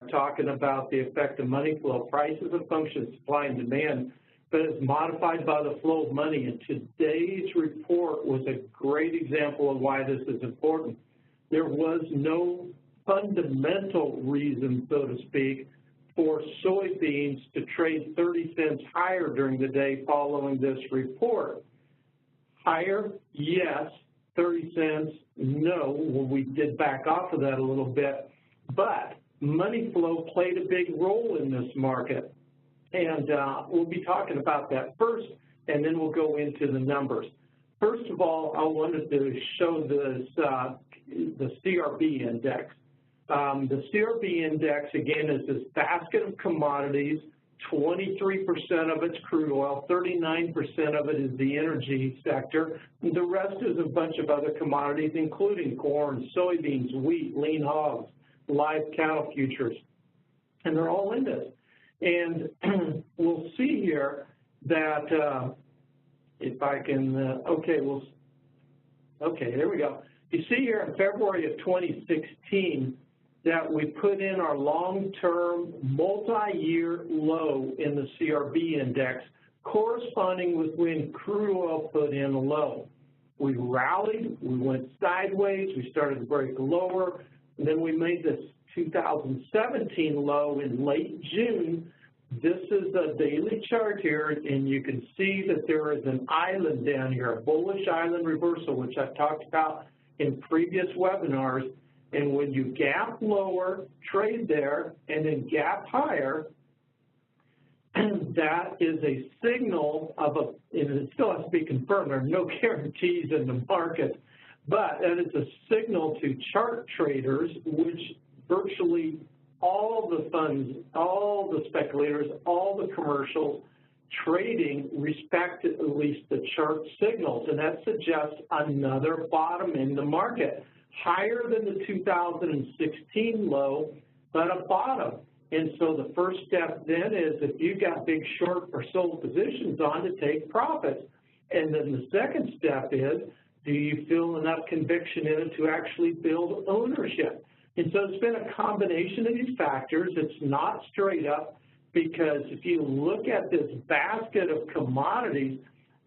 talking about the effect of money flow. Price is a function of supply and demand, but it's modified by the flow of money. And today's report was a great example of why this is important. There was no fundamental reason, so to speak, for soybeans to trade 30 cents higher during the day following this report. Higher, yes. 30 cents, no. Well, we did back off of that a little bit, but money flow played a big role in this market. And we'll be talking about that first, and then we'll go into the numbers. First of all, I wanted to show this, the CRB index. The CRB index, again, is this basket of commodities. 23% of it's crude oil, 39% of it is the energy sector. And the rest is a bunch of other commodities, including corn, soybeans, wheat, lean hogs, live cattle futures. And they're all in this. And we'll see here that if I can, okay, there we go. You see here in February of 2016 that we put in our long-term multi-year low in the CRB index, corresponding with when crude oil put in a low. We rallied, we went sideways, we started to break lower, and then we made this 2017 low in late June. This is a daily chart here, and you can see that there is an island down here, a bullish island reversal, which I've talked about in previous webinars. And when you gap lower, trade there, and then gap higher, that is a signal of a, and it still has to be confirmed, there are no guarantees in the market, but that is a signal to chart traders, which virtually all the funds, all the speculators, all the commercials trading respect at least the chart signals, and that suggests another bottom in the market. Higher than the 2016 low, but a bottom. And so the first step then is if you've got big short or sold positions on to take profits. And then the second step is, do you feel enough conviction in it to actually build ownership? And so it's been a combination of these factors. It's not straight up, because if you look at this basket of commodities,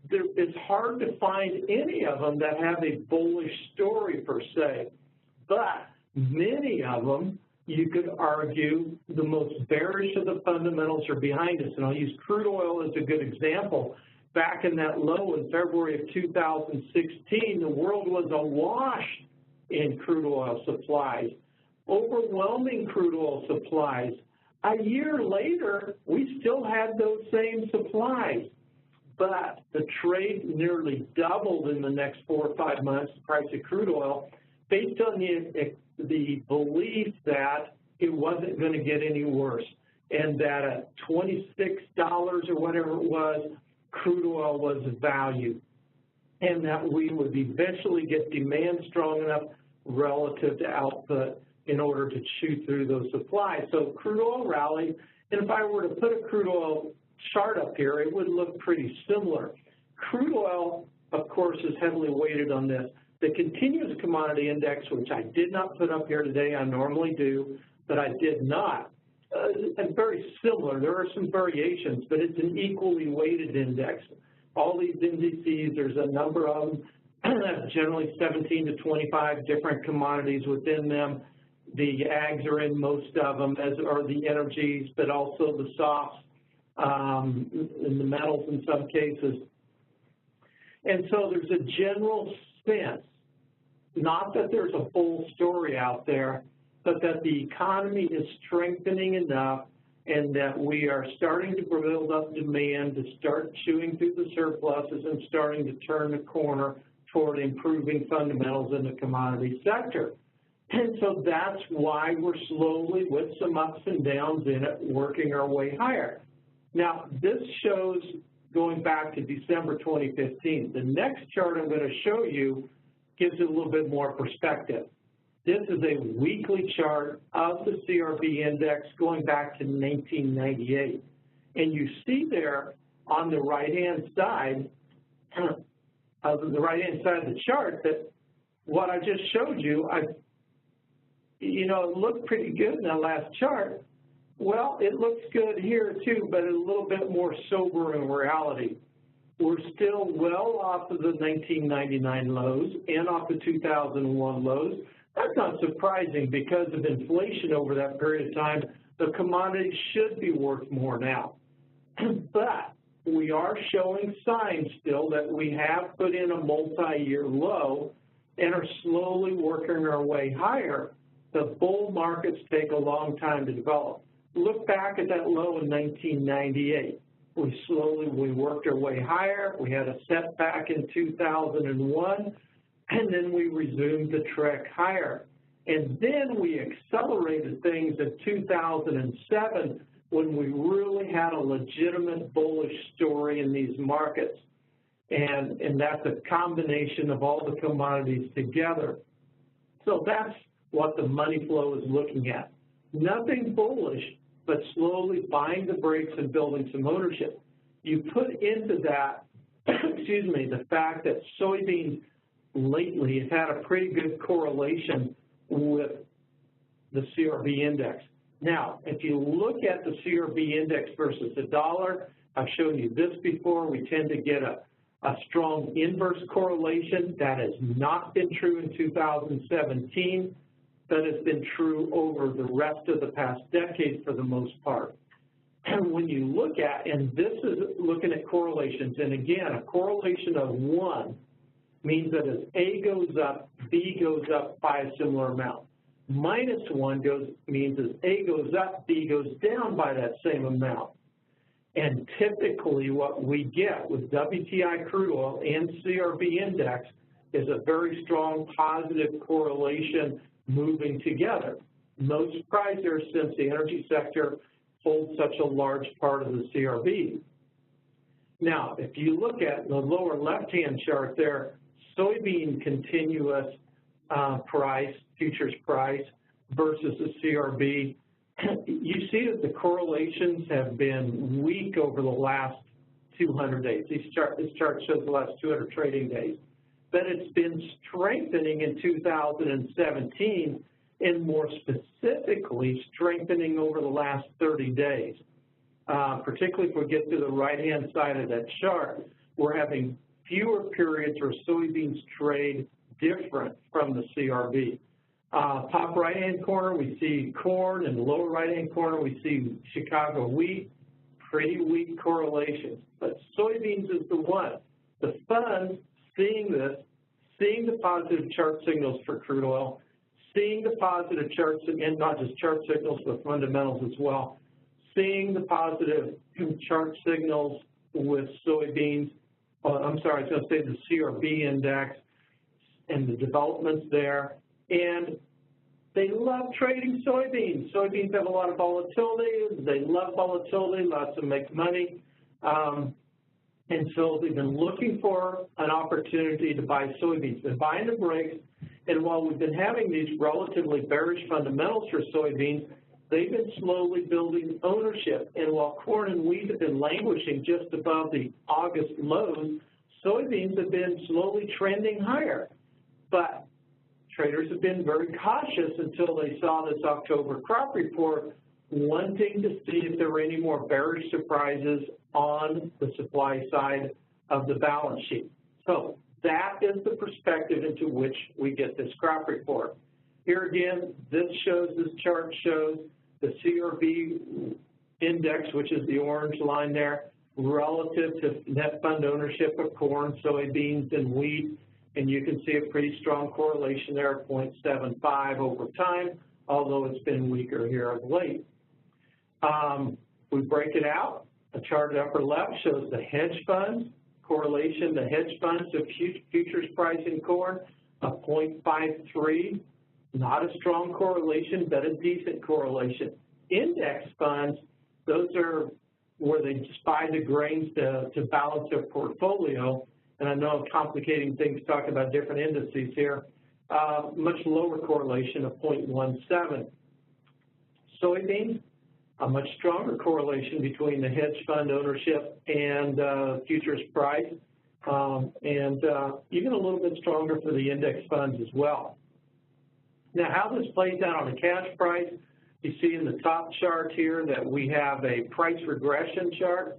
it's hard to find any of them that have a bullish story per se, but many of them, you could argue, the most bearish of the fundamentals are behind us. And I'll use crude oil as a good example. Back in that low in February of 2016, the world was awash in crude oil supplies, overwhelming crude oil supplies. A year later, we still had those same supplies. But the trade nearly doubled in the next 4 or 5 months, the price of crude oil, based on the belief that it wasn't going to get any worse, and that at $26 or whatever it was, crude oil was of value, and that we would eventually get demand strong enough relative to output in order to chew through those supplies. So crude oil rallied, and if I were to put a crude oil chart up here, it would look pretty similar. Crude oil, of course, is heavily weighted on this. The continuous commodity index, which I did not put up here today, I normally do, but I did not. And very similar. There are some variations, but it's an equally weighted index. All these indices, there's a number of them, generally 17 to 25 different commodities within them. The ags are in most of them, as are the energies, but also the softs, in the metals in some cases. And so there's a general sense, not that there's a full story out there, but that the economy is strengthening enough and that we are starting to build up demand to start chewing through the surpluses and starting to turn the corner toward improving fundamentals in the commodity sector. And so that's why we're slowly, with some ups and downs in it, working our way higher. Now, this shows going back to December 2015. The next chart I'm going to show you gives it a little bit more perspective. This is a weekly chart of the CRB index going back to 1998. And you see there on the right-hand side of the chart that what I just showed you, you know, it looked pretty good in that last chart. Well, it looks good here too, but a little bit more sober in reality. We're still well off of the 1999 lows and off the 2001 lows. That's not surprising because of inflation over that period of time. The commodities should be worth more now. But we are showing signs still that we have put in a multi-year low and are slowly working our way higher. The bull markets take a long time to develop. Look back at that low in 1998. We worked our way higher. We had a setback in 2001, and then we resumed the trek higher. And then we accelerated things in 2007 when we really had a legitimate bullish story in these markets. And that's a combination of all the commodities together. So that's what the money flow is looking at. Nothing bullish, but slowly buying the brakes and building some ownership. You put into that, excuse me, the fact that soybeans lately have had a pretty good correlation with the CRB index. Now, if you look at the CRB index versus the dollar, I've shown you this before, we tend to get a strong inverse correlation. That has not been true in 2017. That has been true over the rest of the past decade for the most part. And when you look at, and this is looking at correlations, and again, a correlation of 1 means that as A goes up, B goes up by a similar amount. -1 means as A goes up, B goes down by that same amount. And typically what we get with WTI crude oil and CRB index is a very strong positive correlation moving together. No surprise there since the energy sector holds such a large part of the CRB. Now, if you look at the lower left-hand chart there, soybean continuous price, futures price versus the CRB, you see that the correlations have been weak over the last 200 days. This chart shows the last 200 trading days. But it's been strengthening in 2017 and more specifically strengthening over the last 30 days. Particularly if we get to the right-hand side of that chart, we're having fewer periods where soybeans trade different from the CRB. Top right-hand corner, we see corn, and the lower right-hand corner, we see Chicago wheat, pretty weak correlations. But soybeans is the one. The funds, seeing this, seeing the positive chart signals for crude oil, seeing the positive charts, and not just chart signals, but fundamentals as well, seeing the positive chart signals with soybeans, I'm sorry, I was going to say the CRB index and the developments there, and they love trading soybeans. Soybeans have a lot of volatility. They love volatility, lots of make money. And so they've been looking for an opportunity to buy soybeans. They're buying the brakes, and while we've been having these relatively bearish fundamentals for soybeans, they've been slowly building ownership. And while corn and wheat have been languishing just above the August lows, soybeans have been slowly trending higher. But traders have been very cautious until they saw this October crop report, wanting to see if there were any more bearish surprises on the supply side of the balance sheet. So that is the perspective into which we get this crop report. Here again, this chart shows the CRB index, which is the orange line there, relative to net fund ownership of corn, soybeans, and wheat. And you can see a pretty strong correlation there of 0.75 over time, although it's been weaker here of late. We break it out. The chart at upper left shows the hedge funds, correlation to hedge funds to futures price in corn of 0.53. Not a strong correlation, but a decent correlation. Index funds, those are where they just buy the grains to balance their portfolio. And I know I'm complicating things talking about different indices here. Much lower correlation of 0.17. Soybeans, a much stronger correlation between the hedge fund ownership and futures price, and even a little bit stronger for the index funds as well. Now, how this plays out on the cash price, you see in the top chart here that we have a price regression chart.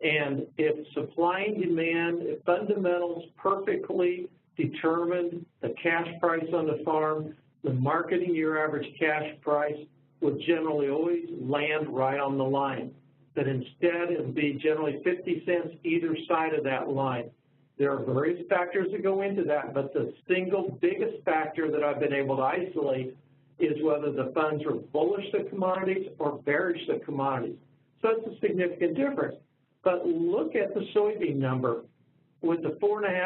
And if supply and demand, if fundamentals perfectly determined the cash price on the farm, the marketing year average cash price would generally always land right on the line. But instead, it would be generally 50 cents either side of that line. There are various factors that go into that, but the single biggest factor that I've been able to isolate is whether the funds are bullish to commodities or bearish to commodities. So it's a significant difference. But look at the soybean number. With the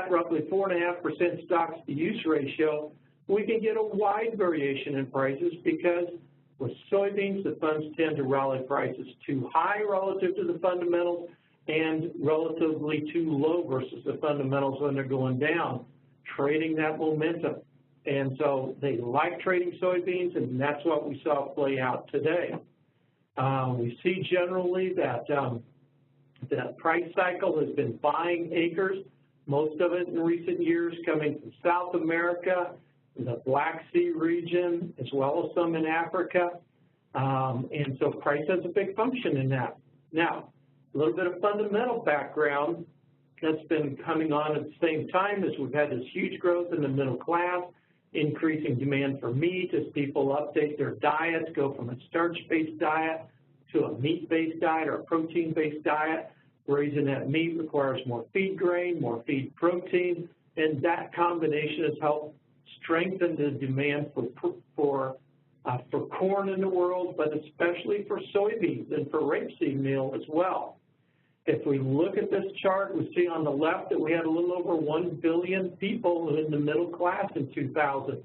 roughly 4.5% stocks to use ratio, we can get a wide variation in prices because with soybeans, the funds tend to rally prices too high relative to the fundamentals and relatively too low versus the fundamentals when they're going down, trading that momentum. And so they like trading soybeans, and that's what we saw play out today. We see generally that the price cycle has been buying acres, most of it in recent years coming from South America, the Black Sea region, as well as some in Africa. And so price has a big function in that. Now, a little bit of fundamental background that's been coming on at the same time as we've had this huge growth in the middle class, increasing demand for meat as people update their diets, go from a starch-based diet to a meat-based diet or a protein-based diet. Raising that meat requires more feed grain, more feed protein, and that combination has helped strengthen the demand for corn in the world, but especially for soybeans and for rapeseed meal as well. If we look at this chart, we see on the left that we had a little over 1 billion people in the middle class in 2000.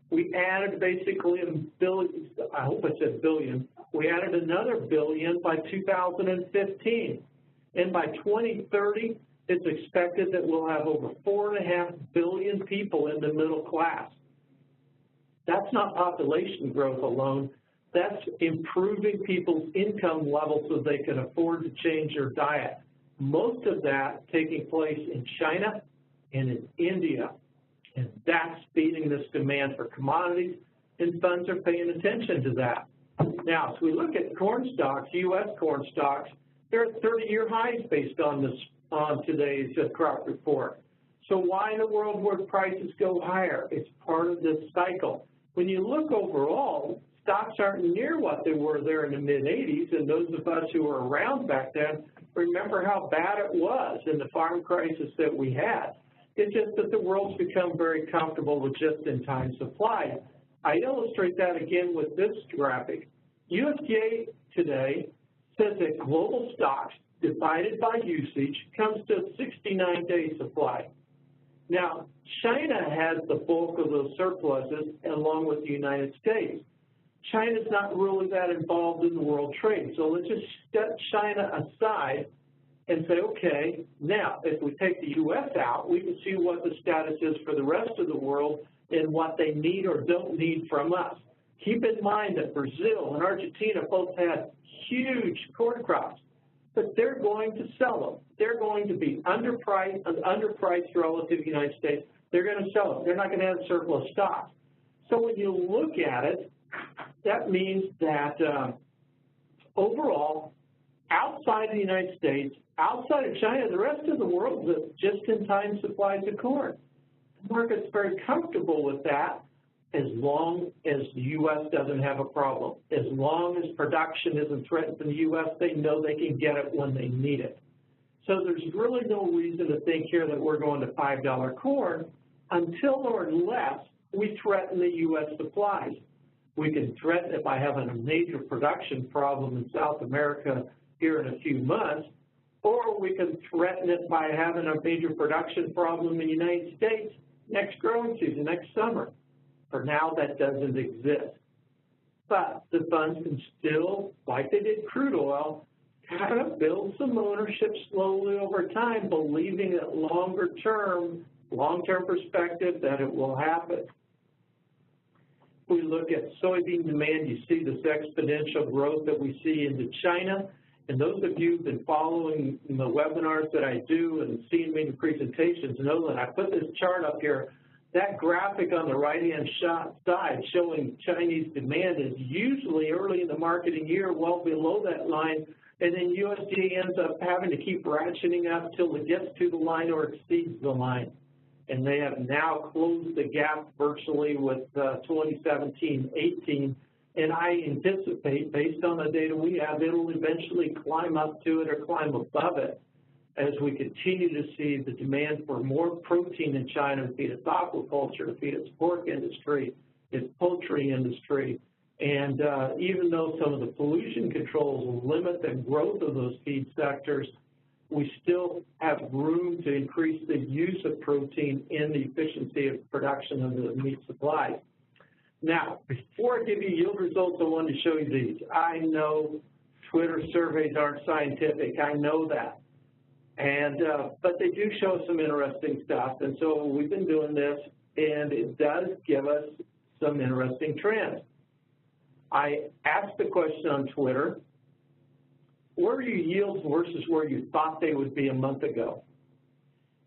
We added basically a billion, I hope I said billion, we added another billion by 2015. And by 2030, it's expected that we'll have over 4.5 billion people in the middle class. That's not population growth alone. That's improving people's income levels so they can afford to change their diet. Most of that taking place in China and in India. And that's feeding this demand for commodities, and funds are paying attention to that. Now, as we look at corn stocks, U.S. corn stocks, they're at 30-year highs based on today's crop report. So why in the world would prices go higher? It's part of this cycle. When you look overall, stocks aren't near what they were there in the mid-'80s, and those of us who were around back then remember how bad it was in the farm crisis that we had. It's just that the world's become very comfortable with just-in-time supply. I illustrate that again with this graphic. USDA today says that global stocks divided by usage comes to a 69-day supply. Now, China has the bulk of those surpluses along with the United States. China's not really that involved in the world trade, so let's just step China aside and say, okay, now if we take the U.S. out, we can see what the status is for the rest of the world and what they need or don't need from us. Keep in mind that Brazil and Argentina both had huge corn crops, but they're going to sell them. They're going to be underpriced relative to the United States. They're going to sell them. They're not going to have surplus stocks. So when you look at it, that means that overall, outside of the United States, outside of China, the rest of the world is just-in-time supplies of corn. The market's very comfortable with that as long as the U.S. doesn't have a problem. As long as production isn't threatened in the U.S., they know they can get it when they need it. So there's really no reason to think here that we're going to $5 corn until or unless we threaten the U.S. supplies. We can threaten it by having a major production problem in South America here in a few months, or we can threaten it by having a major production problem in the United States next growing season, next summer. For now, that doesn't exist. But the funds can still, like they did crude oil, kind of build some ownership slowly over time, believing that long-term perspective that it will happen. We look at soybean demand, you see this exponential growth that we see into China. And those of you who've been following the webinars that I do and seeing me in presentations know that I put this chart up here that graphic on the right-hand side showing Chinese demand is usually early in the marketing year well below that line, and then USDA ends up having to keep ratcheting up till it gets to the line or exceeds the line. And they have now closed the gap virtually with 2017-18, and I anticipate, based on the data we have, it'll eventually climb up to it or climb above it as we continue to see the demand for more protein in China to feed its aquaculture, to feed its pork industry, its poultry industry. And even though some of the pollution controls will limit the growth of those feed sectors, we still have room to increase the use of protein in the efficiency of production of the meat supply. Now, before I give you yield results, I wanted to show you these. I know Twitter surveys aren't scientific. I know that. And but they do show some interesting stuff, and so we've been doing this, and it does give us some interesting trends. I asked the question on Twitter, where are your yields versus where you thought they would be a month ago?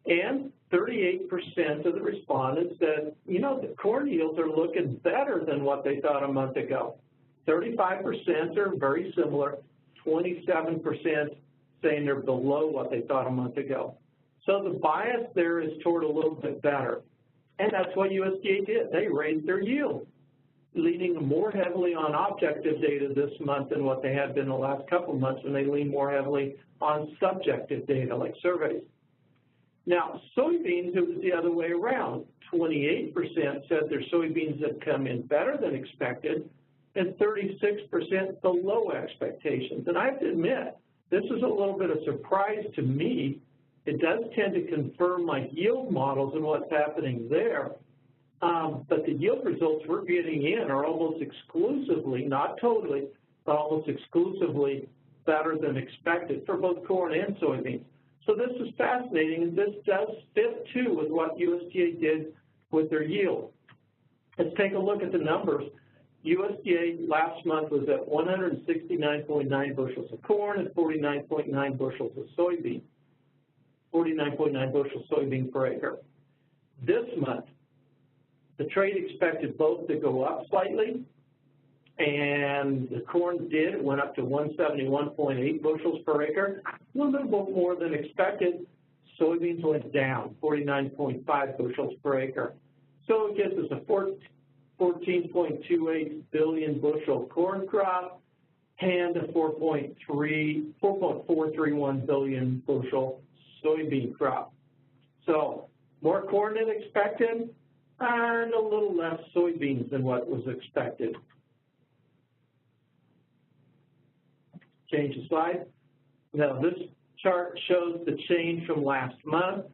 And 38% of the respondents said, you know, the corn yields are looking better than what they thought a month ago. 35% are very similar, 27% saying they're below what they thought a month ago. So the bias there is toward a little bit better. And that's what USDA did. They raised their yield, leaning more heavily on objective data this month than what they had been the last couple of months when they leaned more heavily on subjective data like surveys. Now, soybeans, it was the other way around. 28% said their soybeans had come in better than expected, and 36% below expectations. And I have to admit, this is a little bit of surprise to me. It does tend to confirm my yield models and what's happening there. But the yield results we're getting in are almost exclusively, not totally, but almost exclusively better than expected for both corn and soybeans. So this is fascinating, and this does fit, too, with what USDA did with their yield. Let's take a look at the numbers. USDA last month was at 169.9 bushels of corn and 49.9 bushels of soybean, 49.9 bushels soybean per acre. This month, the trade expected both to go up slightly, and the corn did. It went up to 171.8 bushels per acre, a little bit more than expected. Soybeans went down, 49.5 bushels per acre. So it gets us a 14.28 billion bushel corn crop and a 4.431 billion bushel soybean crop. So more corn than expected and a little less soybeans than what was expected. Change the slide. Now this chart shows the change from last month,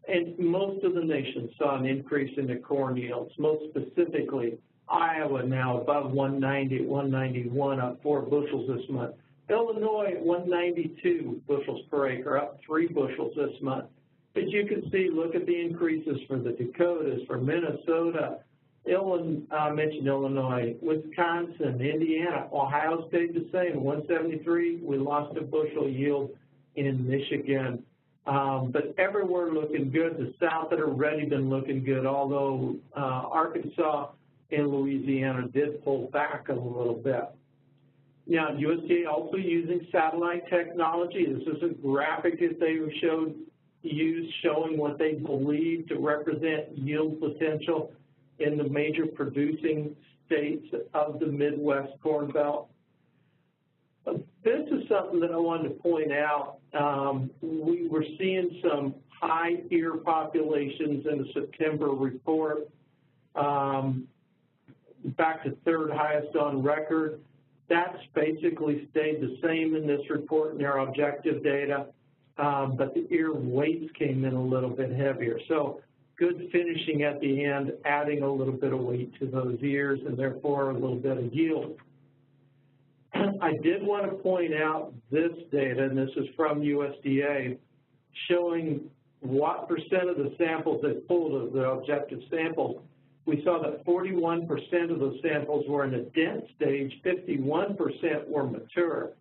and most of the nation saw an increase in the corn yields. Most specifically, Iowa now above 190 at 191, up 4 bushels this month. Illinois at 192 bushels per acre, up 3 bushels this month. As you can see, look at the increases for the Dakotas, for Minnesota, I mentioned Illinois, Wisconsin, Indiana, Ohio stayed the same, 173. We lost a bushel yield in Michigan. But everywhere looking good. The South had already been looking good, although Arkansas and Louisiana did pull back a little bit. Now, USDA also using satellite technology. This is a graphic that they used showing what they believe to represent yield potential in the major producing states of the Midwest Corn Belt. This is something that I wanted to point out. We were seeing some high ear populations in the September report, back to third highest on record. That's basically stayed the same in this report in their objective data, but the ear weights came in a little bit heavier. So good finishing at the end, adding a little bit of weight to those ears and therefore a little bit of yield. I did want to point out this data, and this is from USDA, showing what percent of the samples they pulled of the objective samples. We saw that 41% of those samples were in a dense stage, 51% were mature.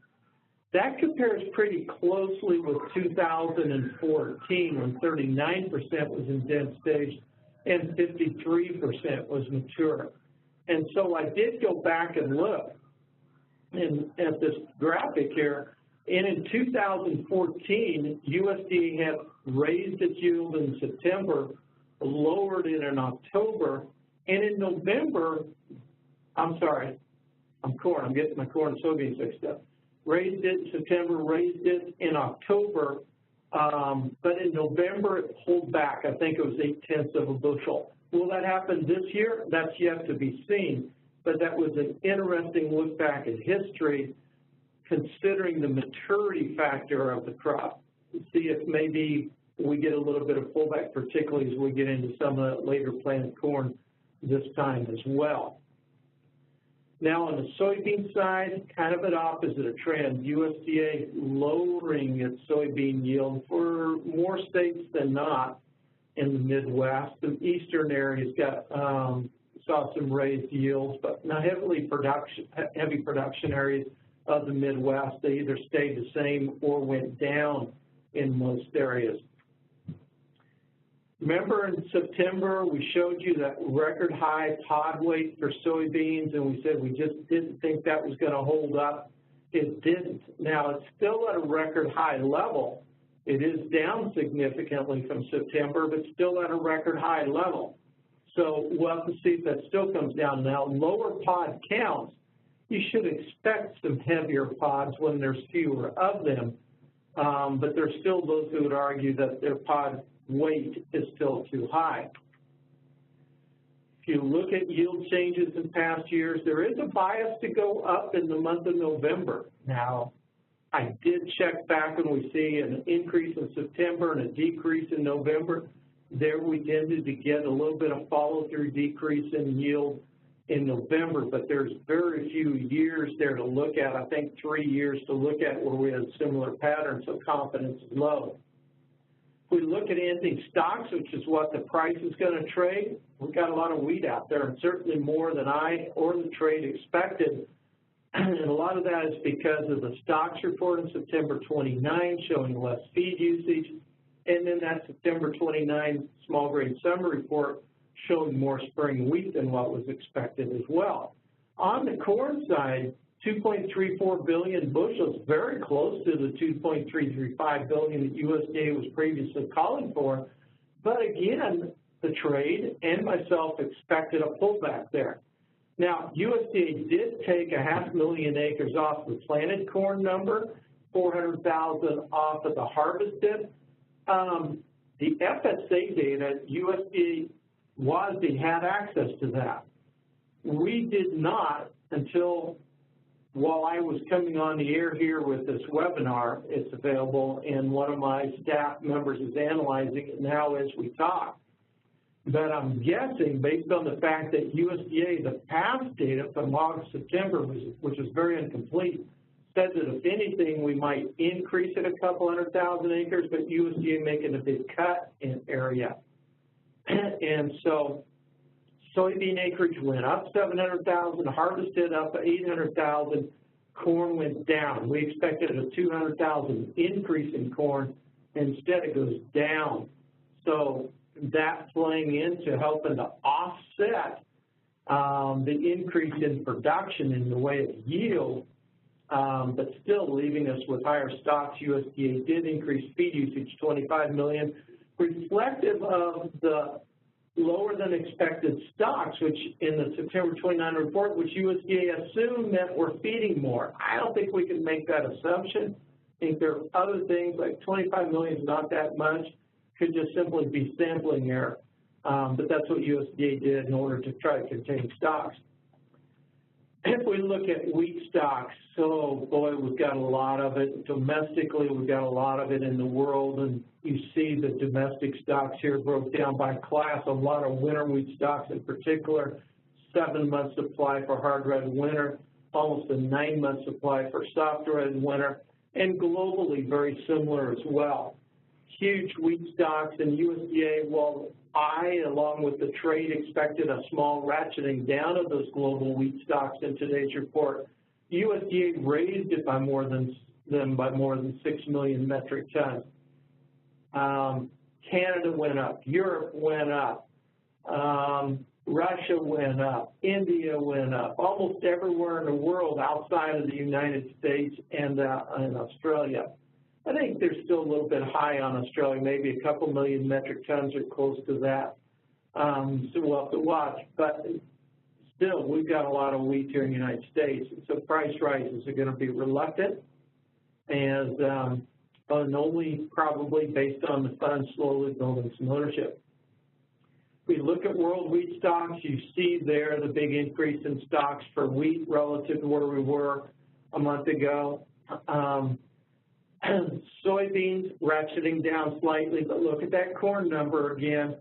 That compares pretty closely with 2014 when 39% was in dense stage and 53% was mature. And so I did go back and look at this graphic here, and in 2014, USDA had raised its yield in September, lowered it in October, and in November, I'm getting my corn and soybeans mixed up. Raised it in September, raised it in October, but in November it pulled back. I think it was 0.8 of a bushel. Will that happen this year? That's yet to be seen, but that was an interesting look back at history, considering the maturity factor of the crop. See if maybe we get a little bit of pullback, particularly as we get into some of the later planted corn this time as well. Now on the soybean side, kind of an opposite of trend. USDA lowering its soybean yield for more states than not in the Midwest. The eastern areas saw some raised yields, but not heavy production areas of the Midwest, they either stayed the same or went down in most areas. Remember in September, we showed you that record high pod weight for soybeans, and we said we just didn't think that was going to hold up. It didn't. Now, it's still at a record high level. It is down significantly from September, but still at a record high level. So we'll have to see if that still comes down. Now, lower pod counts, you should expect some heavier pods when there's fewer of them, but there's still those who would argue that their pod weight is still too high. If you look at yield changes in past years, there is a bias to go up in the month of November. Now, I did check back and we see an increase in September and a decrease in November. There we tended to get a little bit of follow-through decrease in yield in November, but there's very few years there to look at. I think 3 years to look at where we had similar patterns, so confidence is low. If we look at ending stocks, which is what the price is going to trade, we've got a lot of wheat out there, and certainly more than I or the trade expected. And a lot of that is because of the stocks report on September 29 showing less feed usage, and then that September 29 small grain summer report showing more spring wheat than what was expected as well. On the corn side, 2.34 billion bushels, very close to the 2.335 billion that USDA was previously calling for. But again, the trade and myself expected a pullback there. Now, USDA did take 500,000 acres off the planted corn number, 400,000 off of the harvested. The FSA data, USDA had access to that. We did not until while I was coming on the air here with this webinar. It's available, and one of my staff members is analyzing it now as we talk. But I'm guessing, based on the fact that USDA, the past data from August, September, which is very incomplete, said that if anything, we might increase it a couple 100,000 acres, but USDA making a big cut in area. And so soybean acreage went up 700,000, harvested up 800,000, corn went down. We expected a 200,000 increase in corn. Instead, it goes down. So that's playing into helping to offset the increase in production in the way of yield, but still leaving us with higher stocks. USDA did increase feed usage 25 million, reflective of the lower than expected stocks, which in the September 29 report, which USDA assumed that we're feeding more. I don't think we can make that assumption. I think there are other things, like 25 million is not that much, could just simply be sampling error. But that's what USDA did in order to try to contain stocks. If we look at wheat stocks, so boy, we've got a lot of it. Domestically, we've got a lot of it in the world, and you see the domestic stocks here broke down by class. A lot of winter wheat stocks in particular, 7-month supply for hard red winter, almost a 9-month supply for soft red winter, and globally very similar as well. Huge wheat stocks, and USDA, well, I, along with the trade, expected a small ratcheting down of those global wheat stocks in today's report. USDA raised it by more than 6 million metric tons. Canada went up, Europe went up, Russia went up, India went up, almost everywhere in the world outside of the United States and Australia. I think they're still a little bit high on Australia, maybe a couple million metric tons or close to that. So we'll have to watch. But still, we've got a lot of wheat here in the United States, so price rises are going to be reluctant, and only probably based on the fund slowly building some ownership. If we look at world wheat stocks, you see there the big increase in stocks for wheat relative to where we were a month ago. Soybeans ratcheting down slightly, but look at that corn number again.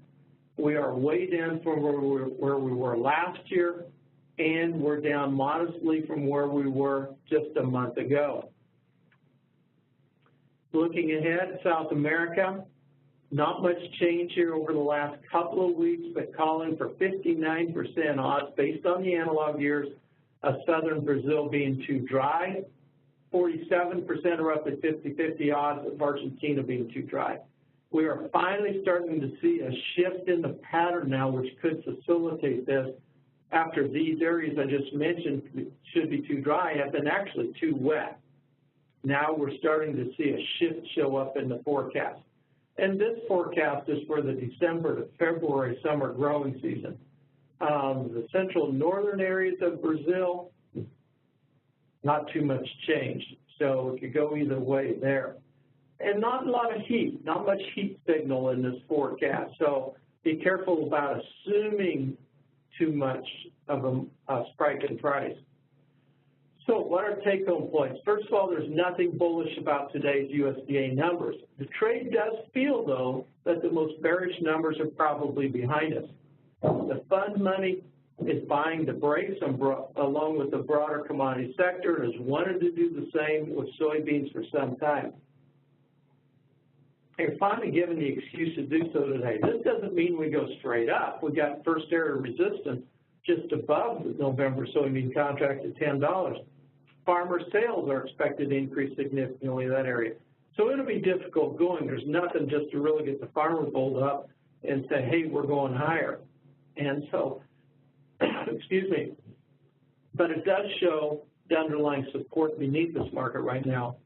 We are way down from where we were last year, and we're down modestly from where we were just a month ago. Looking ahead, South America, not much change here over the last couple of weeks, but calling for 59% odds based on the analog years of southern Brazil being too dry. 47% are up at 50-50 odds of Argentina being too dry. We are finally starting to see a shift in the pattern now, which could facilitate this after these areas I just mentioned should be too dry have been actually too wet. Now we're starting to see a shift show up in the forecast. And this forecast is for the December to February summer growing season. The central northern areas of Brazil, not too much change. So it could go either way there. And not a lot of heat, not much heat signal in this forecast. So be careful about assuming too much of a spike in price. So what are take-home points? First of all, there's nothing bullish about today's USDA numbers. The trade does feel, though, that the most bearish numbers are probably behind us. The fund money is buying the brakes along with the broader commodity sector and has wanted to do the same with soybeans for some time. They're finally given the excuse to do so today. This doesn't mean we go straight up. We got first area of resistance just above the November soybean contract at $10. Farmer sales are expected to increase significantly in that area. So it'll be difficult going. There's nothing just to really get the farmer pulled up and say, hey, we're going higher. And so, excuse me, but it does show the underlying support beneath this market right now.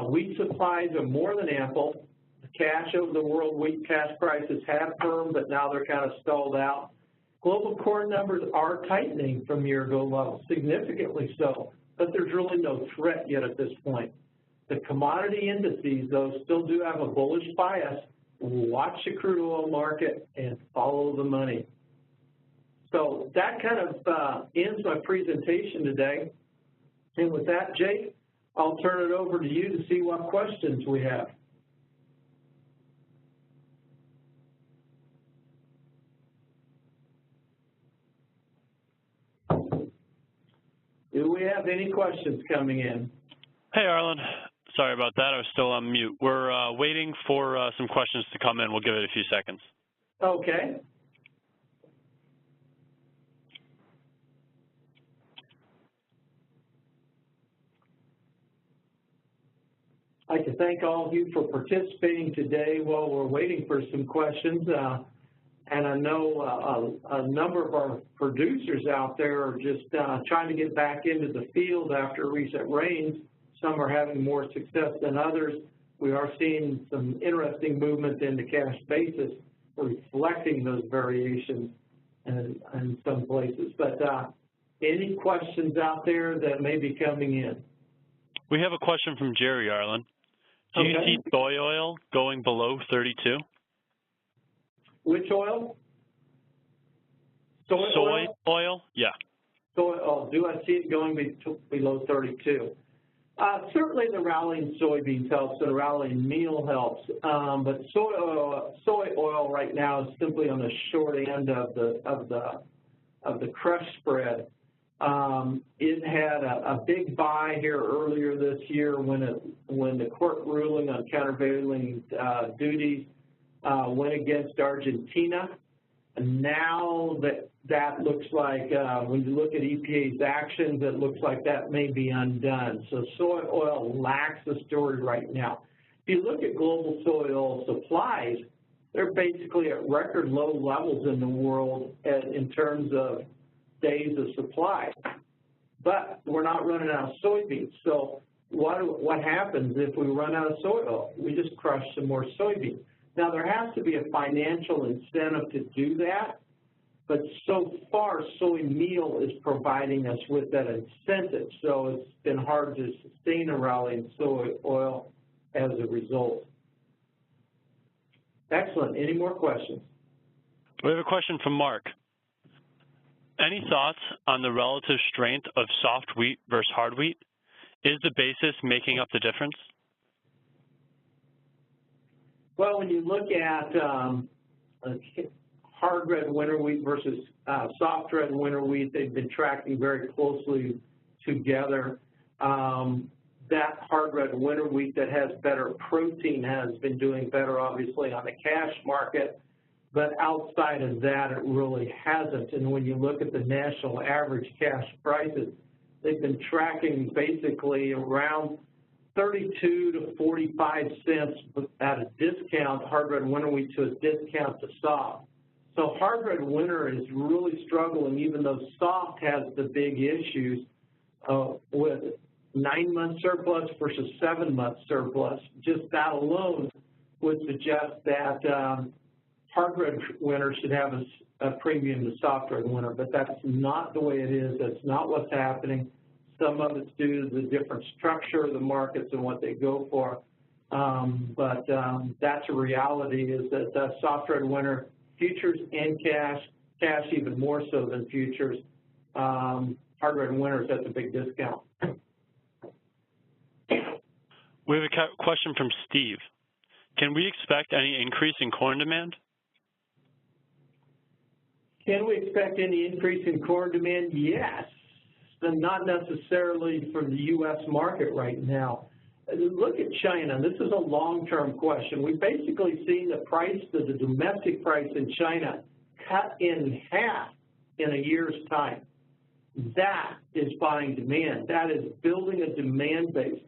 Wheat supplies are more than ample. The cash over the world wheat cash prices have firmed, but now they're kind of stalled out. Global corn numbers are tightening from year-ago levels, significantly so, but there's really no threat yet at this point. The commodity indices, though, still do have a bullish bias. Watch the crude oil market and follow the money. So that kind of ends my presentation today. And with that, Jake, I'll turn it over to you to see what questions we have. Do we have any questions coming in? Hey, Arlan. Sorry about that. I was still on mute. We're waiting for some questions to come in. We'll give it a few seconds. Okay. I'd like to thank all of you for participating today while we're waiting for some questions. And I know a number of our producers out there are just trying to get back into the field after recent rains. Some are having more success than others. We are seeing some interesting movement in the cash basis, reflecting those variations in some places. But any questions out there that may be coming in? We have a question from Jerry, Arlan. Do you see soy oil going below 32? Which oil? Soy oil? Yeah. Soy oil. Do I see it going below 32? Certainly the rallying soybeans helps, the rallying meal helps, but soy oil right now is simply on the short end of the crush spread. It had a big buy here earlier this year when the court ruling on countervailing duties went against Argentina. And now that looks like, when you look at EPA's actions, it looks like that may be undone. So soy oil lacks the story right now. If you look at global soy oil supplies, they're basically at record low levels in the world in terms of days of supply. But we're not running out of soybeans. So what happens if we run out of soy oil? We just crush some more soybeans. Now, there has to be a financial incentive to do that, but so far, soy meal is providing us with that incentive. So it's been hard to sustain a rally in soy oil as a result. Excellent. Any more questions? We have a question from Mark. Any thoughts on the relative strength of soft wheat versus hard wheat? Is the basis making up the difference? Well, when you look at hard red winter wheat versus soft red winter wheat, they've been tracking very closely together. That hard red winter wheat that has better protein has been doing better, obviously, on the cash market. But outside of that, it really hasn't. And when you look at the national average cash prices, they've been tracking basically around 32 to 45 cents at a discount, hard red winter wheat to a discount to soft. So hard red winter is really struggling, even though soft has the big issues with 9-month surplus versus 7-month surplus. Just that alone would suggest that hard red winter should have a premium to soft red winter, but that's not the way it is. That's not what's happening. Some of it's due to the different structure of the markets and what they go for. But that's a reality, is that soft red winter, futures and cash even more so than futures, hard red winter is at a big discount. We have a question from Steve. Can we expect any increase in corn demand? Can we expect any increase in corn demand? Yes, but not necessarily for the U.S. market right now. Look at China. This is a long-term question. We've basically seen the price, the domestic price in China, cut in half in a year's time. That is buying demand. That is building a demand base.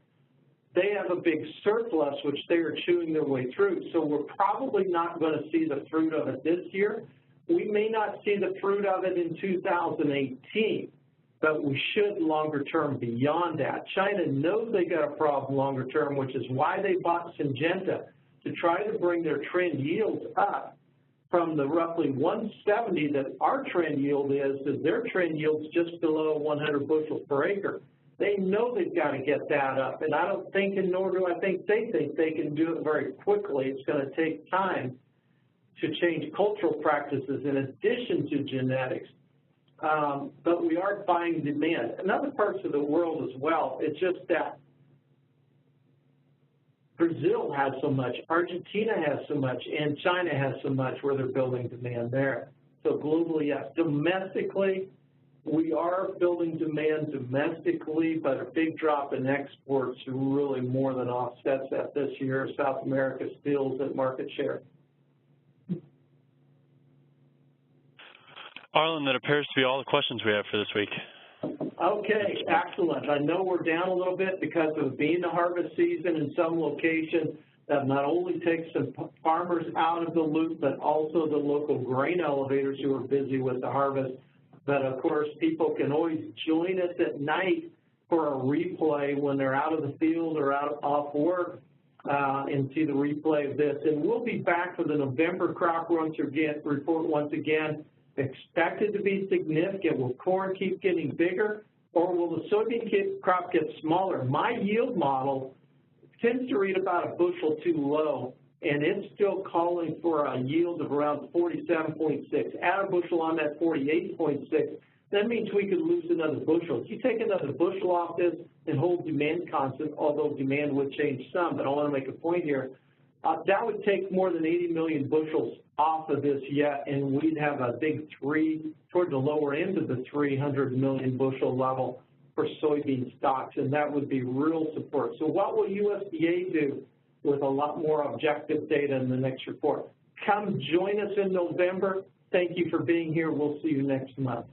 They have a big surplus, which they are chewing their way through. So we're probably not going to see the fruit of it this year. We may not see the fruit of it in 2018, but we should longer term beyond that. China knows they got a problem longer term, which is why they bought Syngenta, to try to bring their trend yields up from the roughly 170 that our trend yield is, to their trend yield's just below 100 bushels per acre. They know they've got to get that up, and I don't think, and nor do I think they can do it very quickly. It's going to take time to change cultural practices in addition to genetics. But we are buying demand. In other parts of the world as well, it's just that Brazil has so much, Argentina has so much, and China has so much where they're building demand there. So globally, yes. Domestically, we are building demand domestically, but a big drop in exports really more than offsets that this year. South America steals that market share. Arlan, that appears to be all the questions we have for this week. Okay, excellent. I know we're down a little bit because of being the harvest season in some locations. That not only takes some farmers out of the loop, but also the local grain elevators who are busy with the harvest. But of course, people can always join us at night for a replay when they're out of the field or off work and see the replay of this. And we'll be back for the November crop report once again. Expected to be significant. Will corn keep getting bigger, or will the soybean crop get smaller? My yield model tends to read about a bushel too low, and it's still calling for a yield of around 47.6. Add a bushel on that 48.6, that means we could lose another bushel. If you take another bushel off this and hold demand constant, although demand would change some, but I want to make a point here, that would take more than 80 million bushels off of this yet, and we'd have a big 3 toward the lower end of the 300 million bushel level for soybean stocks, and that would be real support. So what will USDA do with a lot more objective data in the next report? Come join us in November. Thank you for being here. We'll see you next month.